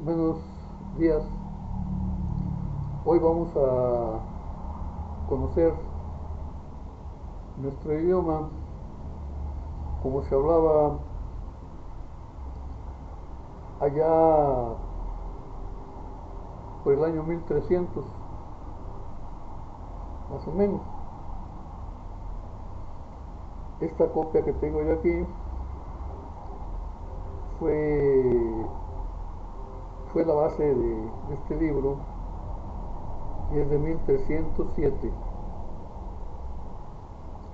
Buenos días. Hoy vamos a conocer nuestro idioma, como se hablaba allá por el año 1300, más o menos. Esta copia que tengo yo aquí fue, fue la base de este libro y es de 1307.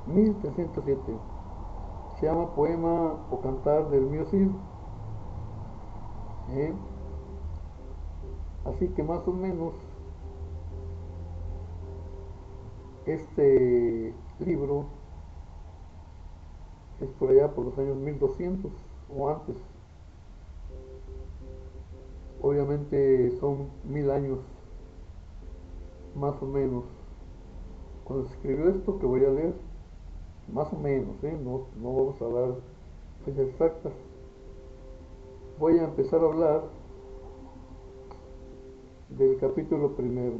1307. Se llama Poema o Cantar del Mío Cid. ¿eh? Así que más o menos este libro es por allá por los años 1200 o antes. Obviamente son 1000 años más o menos. Cuando se escribió esto que voy a leer, más o menos, no vamos a dar fechas exactas. Voy a empezar a hablar del capítulo primero.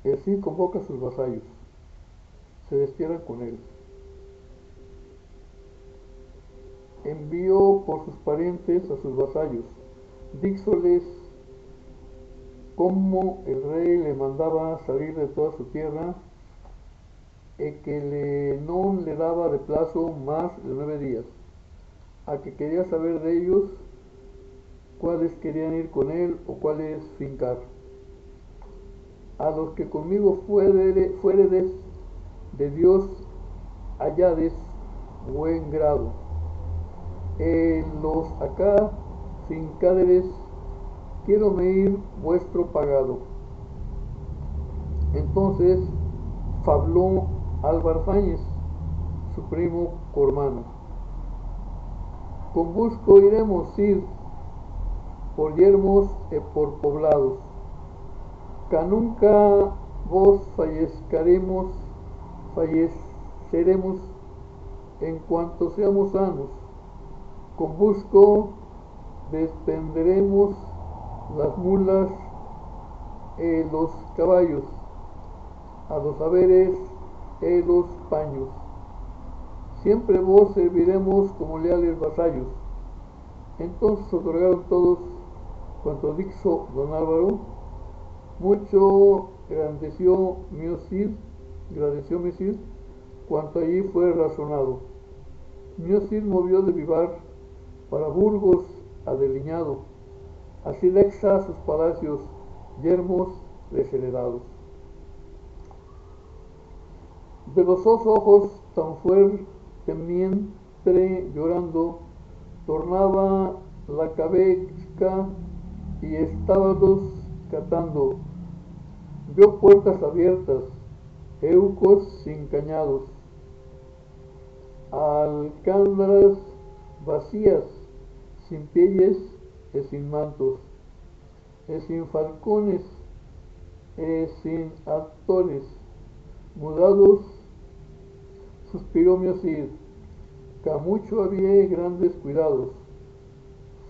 El Cid convoca a sus vasallos, se destierran con él. Envió por sus parientes a sus vasallos, díxoles como el rey le mandaba salir de toda su tierra e que non le daba de plazo más de 9 días, a que quería saber de ellos cuáles querían ir con él o cuáles fincar. A los que conmigo fueredes de Dios hallades buen grado, los acá fincáderes quiero medir vuestro pagado. Entonces fabló Álvar Fáñez, su primo Cormano. Con busco iremos ir por yermos e por poblados, que nunca vos falleceremos en cuanto seamos sanos. Con busco despenderemos las mulas e los caballos, a los haberes e los paños. Siempre vos serviremos como leales vasallos. Entonces otorgaron todos cuanto dijo don Álvaro. Mucho agradeció mi Cid cuanto allí fue razonado. Mi Cid movió de Vivar para Burgos adeliñado, así dexa sus palacios yermos desheredados. De los dos ojos tan fuertemente llorando, tornaba la cabeza y estábalos catando. Vio puertas abiertas, eucos sin cañados, alcántara vacías, sin pielles y sin mantos, y sin falcones, y sin actores, mudados. Suspiró mi Cid, que a mucho había grandes cuidados.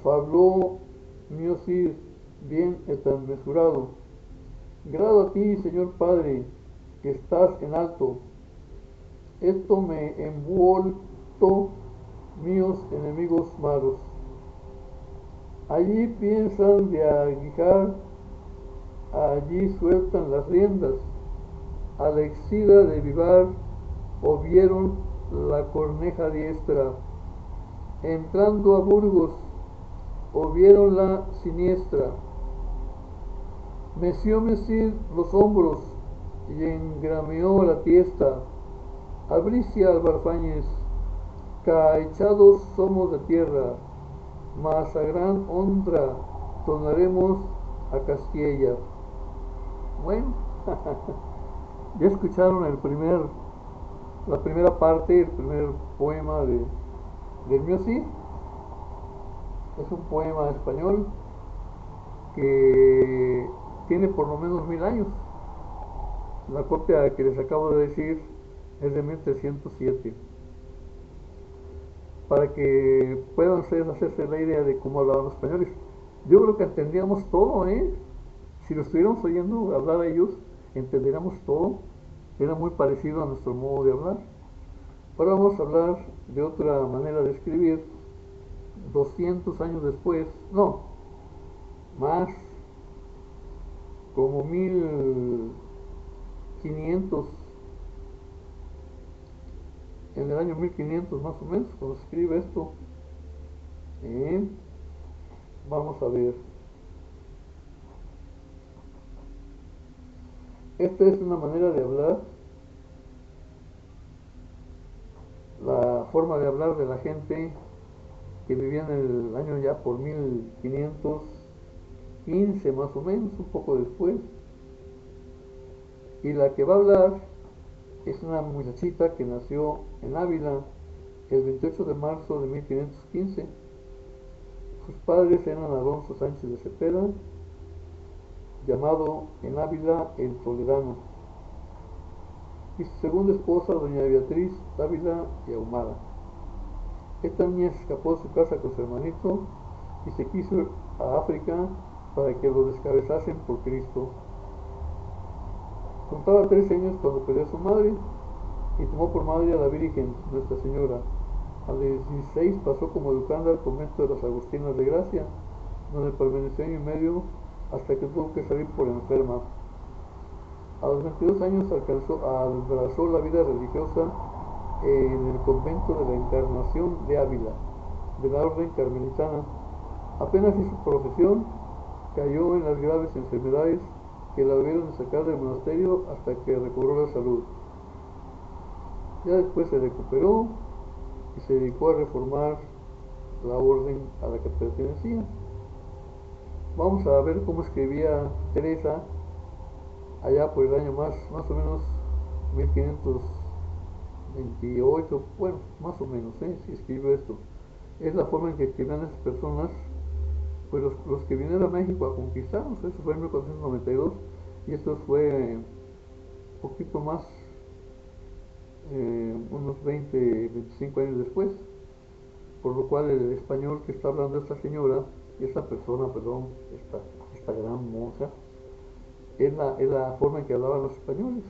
Fabló mi Cid bien y tan mesurado. Grado a ti, señor padre, que estás en alto. Esto me envuelto míos enemigos malos. Allí piensan de aguijar, allí sueltan las riendas. A la exida de Vivar o vieron la corneja diestra. Entrando a Burgos o vieron la siniestra. Meció Cid los hombros y engrameó la tiesta. Albricia Álvar Fáñez, caechados somos de tierra, mas a gran honra tornaremos a Castilla. Bueno, ya escucharon la primera parte, el primer poema del Mío Cid. Es un poema español que tiene por lo menos 1000 años. La copia que les acabo de decir es de 1307. para que puedan hacerse la idea de cómo hablaban los españoles. Yo creo que entendíamos todo, ¿eh? Si lo estuviéramos oyendo hablar a ellos, entenderíamos todo. Era muy parecido a nuestro modo de hablar. Ahora vamos a hablar de otra manera de escribir, 200 años después, no, más, como 1500, en el año 1500 más o menos, cuando se escribe esto. ¿Eh? Vamos a ver. Esta es una manera de hablar, la forma de hablar de la gente que vivía en el año ya por 1515 más o menos, un poco después. Y la que va a hablar es una muchachita que nació en Ávila el 28 de marzo de 1515. Sus padres eran Alonso Sánchez de Cepeda, llamado en Ávila el Toledano, y su segunda esposa, doña Beatriz Ávila y Ahumada. Esta niña se escapó de su casa con su hermanito y se quiso ir a África para que lo descabezasen por Cristo. Contaba 13 años cuando perdió a su madre y tomó por madre a la Virgen, Nuestra Señora. A los 16 pasó como educanda al convento de las Agustinas de Gracia, donde permaneció año y medio hasta que tuvo que salir por enferma. A los 22 años abrazó la vida religiosa en el convento de la Encarnación de Ávila, de la orden carmelitana. Apenas hizo profesión, cayó en las graves enfermedades que la debieron de sacar del monasterio hasta que recobró la salud. Ya después se recuperó y se dedicó a reformar la orden a la que pertenecía. Vamos a ver cómo escribía Teresa allá por el año más o menos 1528, bueno, más o menos, si escribió esto. Es la forma en que escribían esas personas, pues los que vinieron a México a conquistarnos. Eso fue en 1492 y esto fue un poquito más, unos 25 años después, por lo cual el español que está hablando esta señora, esta persona, perdón, esta gran monja, es la forma en que hablaban los españoles.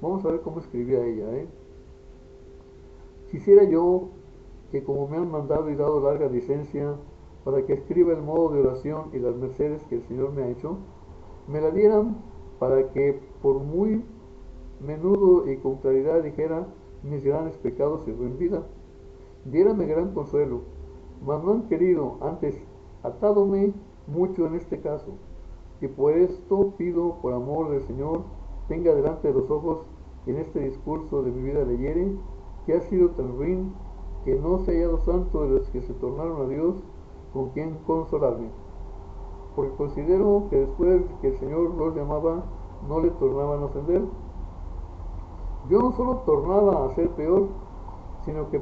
Vamos a ver cómo escribía ella. Quisiera yo que, como me han mandado y dado larga licencia para que escriba el modo de oración y las mercedes que el Señor me ha hecho, me la dieran para que por muy menudo y con claridad dijera mis grandes pecados y ruin vida. Diérame gran consuelo, mas no han querido, antes atádome mucho en este caso, y por esto pido, por amor del Señor, tenga delante de los ojos en este discurso de mi vida leyere, que ha sido tan ruin que no se ha hallado santo de los que se tornaron a Dios con quien consolarme, porque considero que después que el Señor los llamaba, no le tornaban a ofender. Yo no solo tornaba a ser peor, sino que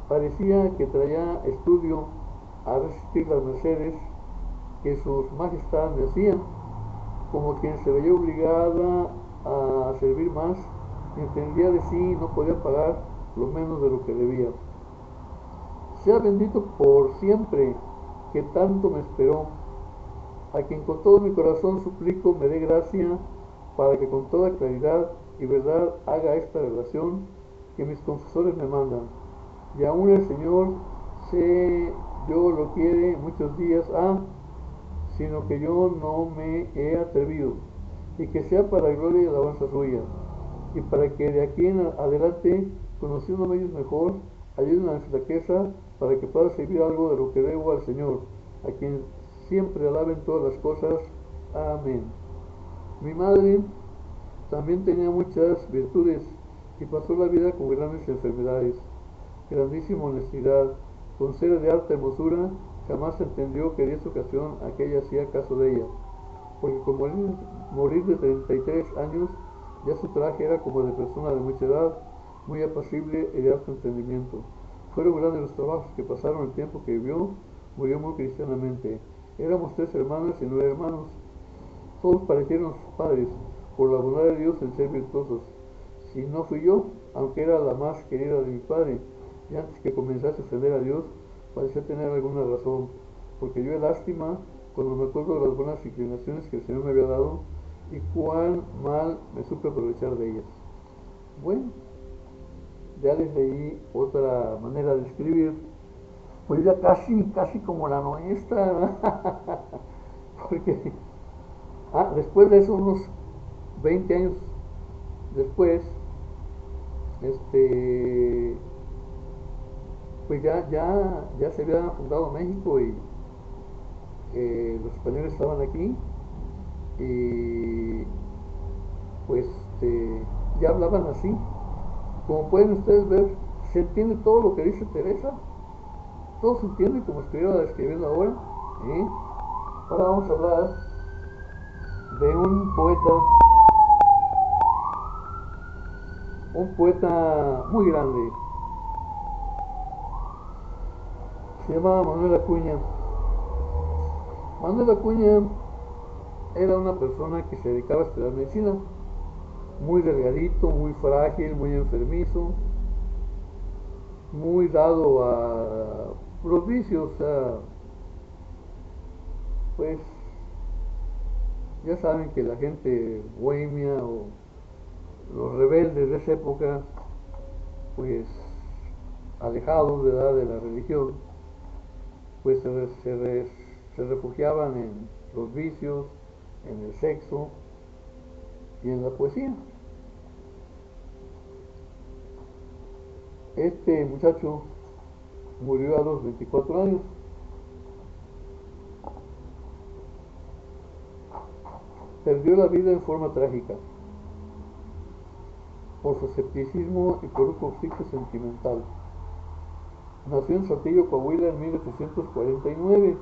parecía que traía estudio a resistir las mercedes que sus majestades me hacían, como quien se veía obligada a servir más y entendía de sí no podía pagar lo menos de lo que debía. Sea bendito por siempre que tanto me esperó, a quien con todo mi corazón suplico me dé gracia para que con toda claridad y verdad haga esta relación que mis confesores me mandan. Y aún el Señor, sé yo lo quiere muchos días sino que yo no me he atrevido, y que sea para gloria y alabanza suya, y para que de aquí en adelante, conociéndome ellos mejor, ayuden a mi flaqueza, para que pueda servir algo de lo que debo al Señor, a quien siempre alaben todas las cosas. Amén. Mi madre también tenía muchas virtudes, y pasó la vida con grandes enfermedades, grandísima honestidad, con ser de alta hermosura. Jamás entendió que en esta ocasión aquella hacía caso de ella, porque con morir de 33 años, ya su traje era como de persona de mucha edad, muy apacible y de alto entendimiento. Fueron grandes los trabajos que pasaron el tiempo que vivió, murió muy cristianamente. Éramos 3 hermanas y 9 hermanos. Todos parecieron sus padres, por la bondad de Dios en ser virtuosos. Si no fui yo, aunque era la más querida de mi padre, y antes que comenzase a ofender a Dios, parecía tener alguna razón, porque yo de lástima cuando me acuerdo de las buenas inclinaciones que el Señor me había dado y cuán mal me supe aprovechar de ellas. Bueno, ya les leí otra manera de escribir, pues ya casi como la nuestra, ¿no? Porque después de eso, unos 20 años después, pues ya se había fundado México y los españoles estaban aquí y pues ya hablaban así. Como pueden ustedes ver, se entiende todo lo que dice Teresa, todo se entiende como estuviera escribiendo ahora. ¿Eh? Ahora vamos a hablar de un poeta muy grande, se llama Manuel Acuña. Manuel Acuña era una persona que se dedicaba a estudiar medicina, muy delgadito, muy frágil, muy enfermizo, muy dado a los vicios, pues ya saben que la gente bohemia o los rebeldes de esa época, pues alejados de la religión, pues se refugiaban en los vicios, en el sexo y en la poesía. Este muchacho murió a los 24 años. Perdió la vida en forma trágica por su escepticismo y por un conflicto sentimental. Nació en Saltillo, Coahuila en 1849.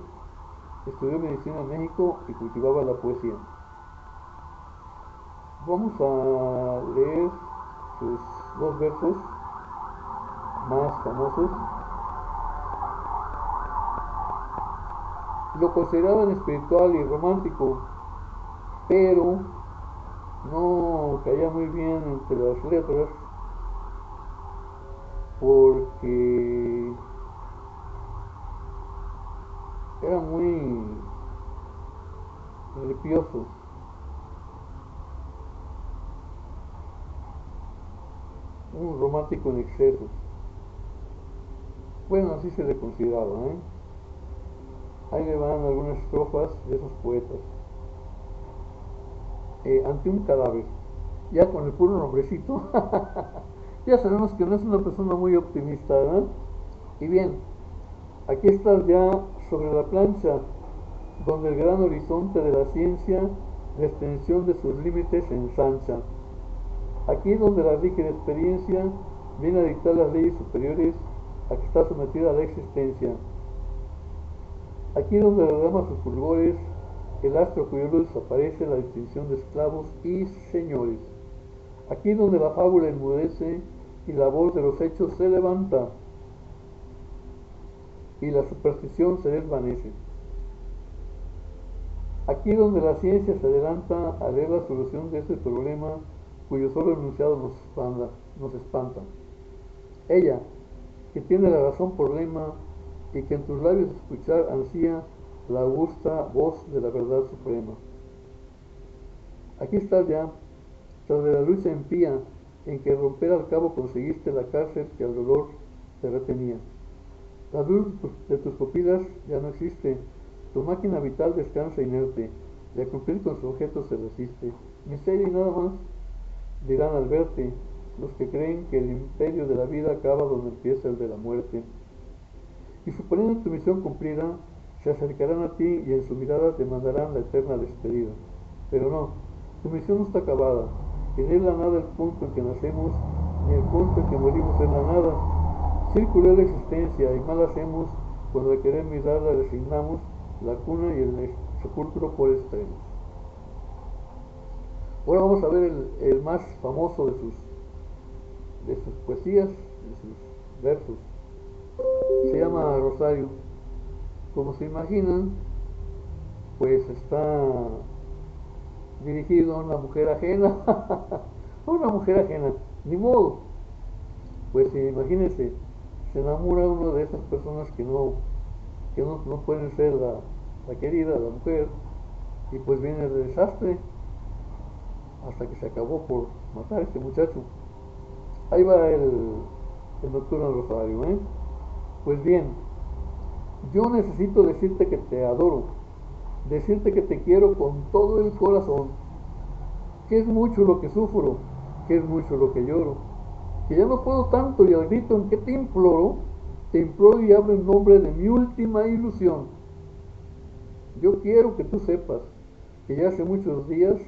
Estudió medicina en México y cultivaba la poesía. Vamos a leer sus dos versos más famosos. Lo consideraban espiritual y romántico, pero no caía muy bien entre las letras porque era muy ripioso, un romántico en exceso. Bueno, así se le consideraba, ¿eh? Ahí le van algunas estrofas de esos poetas. Ante un cadáver, ya con el puro nombrecito, ya sabemos que no es una persona muy optimista, ¿verdad? Y bien, aquí estás ya sobre la plancha, donde el gran horizonte de la ciencia, la extensión de sus límites se ensancha. Aquí donde la rígida experiencia viene a dictar las leyes superiores a que está sometida la existencia. Aquí donde derrama sus fulgores el astro cuyo luz aparece la distinción de esclavos y señores. Aquí donde la fábula enmudece y la voz de los hechos se levanta y la superstición se desvanece. Aquí donde la ciencia se adelanta a ver la solución de este problema cuyo solo enunciado nos espanta. Ella, que tiene la razón por lema y que en tus labios escuchar ansía la augusta voz de la verdad suprema. Aquí estás ya, tras de la lucha impía en que romper al cabo conseguiste la cárcel que al dolor te retenía. La luz de tus pupilas ya no existe, tu máquina vital descansa inerte, y a cumplir con su objeto se resiste. Miseria y nada más, dirán al verte, los que creen que el imperio de la vida acaba donde empieza el de la muerte. Y suponiendo tu misión cumplida, se acercarán a ti y en su mirada te mandarán la eterna despedida. Pero no, tu misión no está acabada, y no es la nada el punto en que nacemos, ni el punto en que morimos es la nada. Círculo es la existencia, y mal hacemos cuando de querer mirarla resignamos la cuna y el sepulcro por extremos. Ahora vamos a ver el más famoso de sus poesías, de sus versos. Se llama Rosario. Como se imaginan, pues está dirigido a una mujer ajena. A una mujer ajena, ni modo. Pues imagínense, se enamora uno de esas personas que no pueden ser la querida, la mujer, y pues viene el desastre hasta que se acabó por matar a este muchacho. Ahí va el nocturno Rosario, ¿eh? Pues bien, yo necesito decirte que te adoro, decirte que te quiero con todo el corazón, que es mucho lo que sufro, que es mucho lo que lloro, que ya no puedo tanto y al grito en que te imploro y hablo en nombre de mi última ilusión. Yo quiero que tú sepas que ya hace muchos días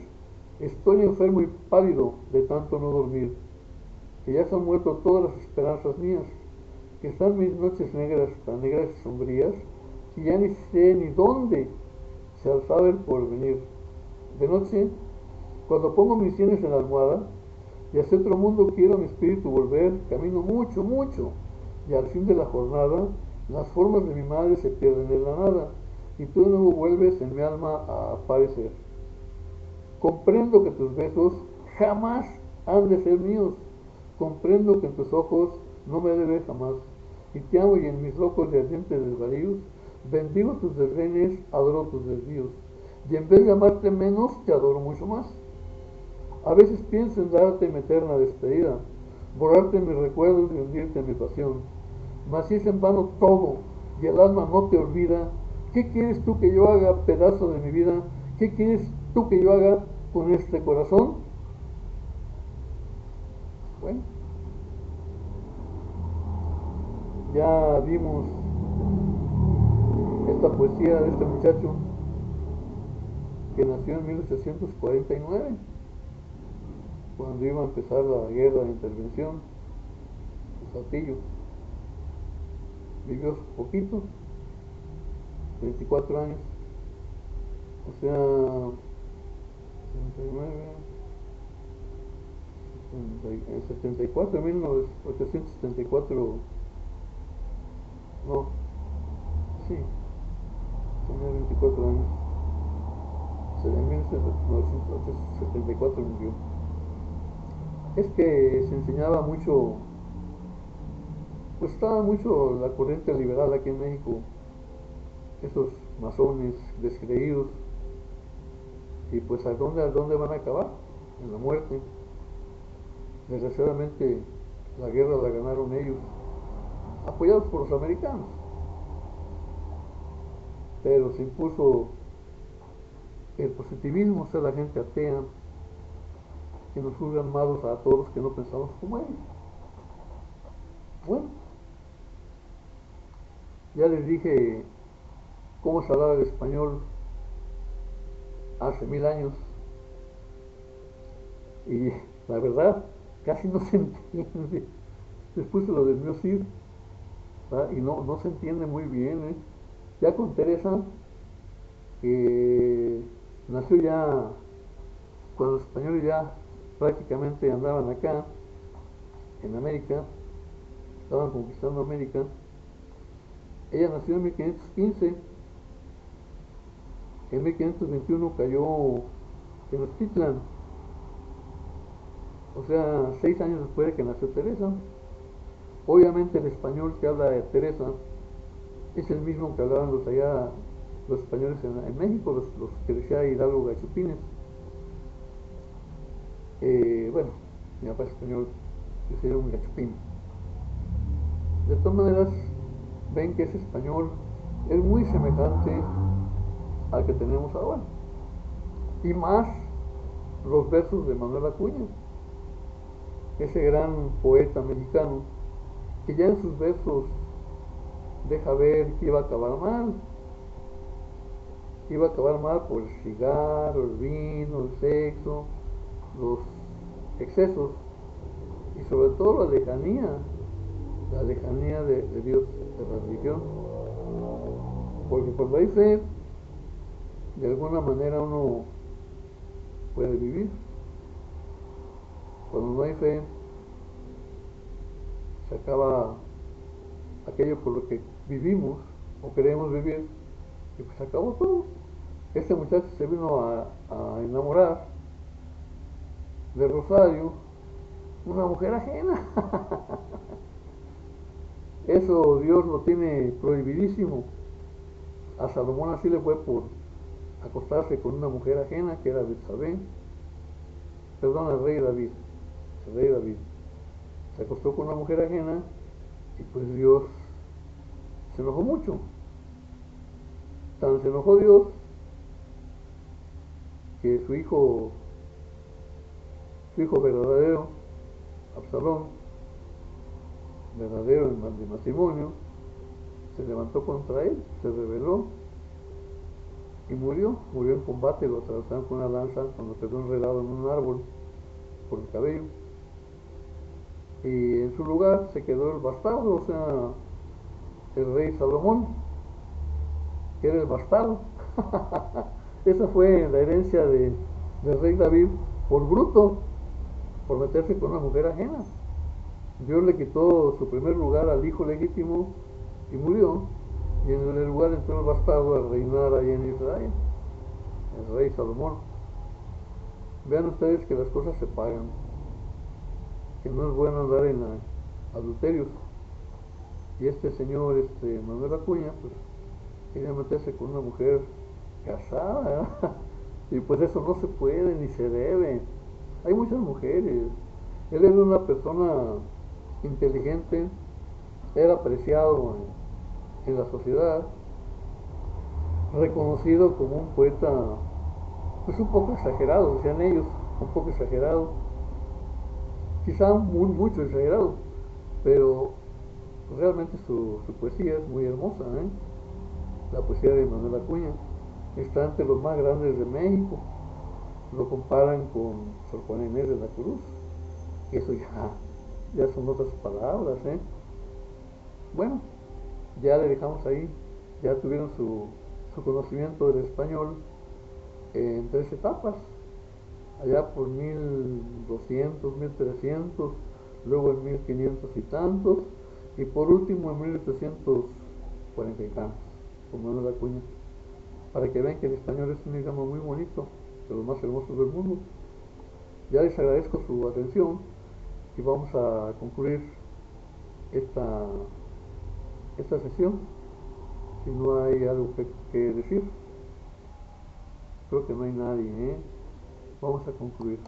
estoy enfermo y pálido de tanto no dormir, que ya se han muerto todas las esperanzas mías, que están mis noches negras, tan negras y sombrías, que ya ni sé ni dónde se alzaba el porvenir. De noche, cuando pongo mis sienes en la almohada, y hacia otro mundo quiero mi espíritu volver, camino mucho, mucho, y al fin de la jornada, las formas de mi madre se pierden en la nada, y tú de nuevo vuelves en mi alma a aparecer. Comprendo que tus besos jamás han de ser míos, comprendo que en tus ojos no me debes jamás, y te amo y en mis locos y ardientes desvaríos, bendigo tus desdenes, adoro tus desvíos, y en vez de amarte menos, te adoro mucho más. A veces pienso en darte mi eterna despedida, borrarte mis recuerdos y hundirte en mi pasión. Mas si es en vano todo y el alma no te olvida, ¿qué quieres tú que yo haga, pedazo de mi vida? ¿Qué quieres tú que yo haga con este corazón? Bueno, ya vimos esta poesía de este muchacho que nació en 1849, cuando iba a empezar la guerra de intervención de Saltillo. Vivió poquito, 24 años, o sea, 69, 74, 1874, no, sí, tenía 24 años, en 1974 murió. Es que se enseñaba mucho, pues estaba mucho la corriente liberal aquí en México, esos masones descreídos, y pues ¿a dónde van a acabar? En la muerte. Desgraciadamente la guerra la ganaron ellos, apoyados por los americanos, pero se impuso el positivismo, o sea, la gente atea, que nos juzgan malos a todos los que no pensamos como ellos. Bueno, ya les dije cómo se hablaba el español hace 1000 años, y la verdad, casi no se entiende. Después se lo desvió Cid, y no se entiende muy bien, ¿eh? Ya con Teresa, que nació ya cuando los españoles ya prácticamente andaban acá, en América, estaban conquistando América. Ella nació en 1515, en 1521 cayó Tenochtitlan, o sea, 6 años después de que nació Teresa. Obviamente el español que habla de Teresa es el mismo que hablaban los españoles en México, los que decía Hidalgo Gachupines. Bueno, mi papá es español, yo soy un gachupín. De todas maneras, ven que ese español es muy semejante al que tenemos ahora. Y más los versos de Manuel Acuña, ese gran poeta mexicano, que ya en sus versos deja ver que iba a acabar mal. Iba a acabar mal por el cigarro, el vino, el sexo, los excesos y sobre todo la lejanía de Dios, de la religión. Porque cuando hay fe, de alguna manera uno puede vivir. Cuando no hay fe, se acaba aquello por lo que vivimos o queremos vivir y pues se acabó todo. Este muchacho se vino a enamorar de Rosario, una mujer ajena. Eso Dios lo tiene prohibidísimo. A Salomón así le fue por acostarse con una mujer ajena que era Betsabé. Perdón, el rey David. El rey David se acostó con una mujer ajena y pues Dios se enojó mucho. Tan se enojó Dios que su hijo verdadero, Absalón, verdadero de matrimonio, se levantó contra él, se rebeló y murió en combate, lo atravesaron con una lanza cuando quedó enredado en un árbol por el cabello. Y en su lugar se quedó el bastardo, o sea, el rey Salomón, que era el bastardo. Esa fue la herencia del rey David por bruto, por meterse con una mujer ajena. Dios le quitó su primer lugar al hijo legítimo y murió, y en el lugar entró el bastardo a reinar allá en Israel, el rey Salomón. Vean ustedes que las cosas se pagan, que no es bueno andar en adulterios. Y este señor, Manuel Acuña, pues quería meterse con una mujer casada, ¿verdad? Y pues eso no se puede ni se debe. Hay muchas mujeres. Él era una persona inteligente, era apreciado en la sociedad, reconocido como un poeta, pues un poco exagerado, decían ellos, un poco exagerado, quizá mucho exagerado, pero realmente su poesía es muy hermosa, ¿eh? La poesía de Manuel Acuña está entre los más grandes de México. Lo comparan con Sor Juana Inés de la Cruz, y eso ya son otras palabras, ¿eh? Bueno, ya le dejamos ahí, ya tuvieron su conocimiento del español en tres etapas, allá por 1200, 1300, luego en 1500 y tantos, y por último en 1840 y tantos, con Manuel Acuña, para que vean que el español es un idioma muy bonito, de los más hermosos del mundo. Ya les agradezco su atención y vamos a concluir esta, esta sesión. Si no hay algo que decir, creo que no hay nadie, ¿eh? Vamos a concluir.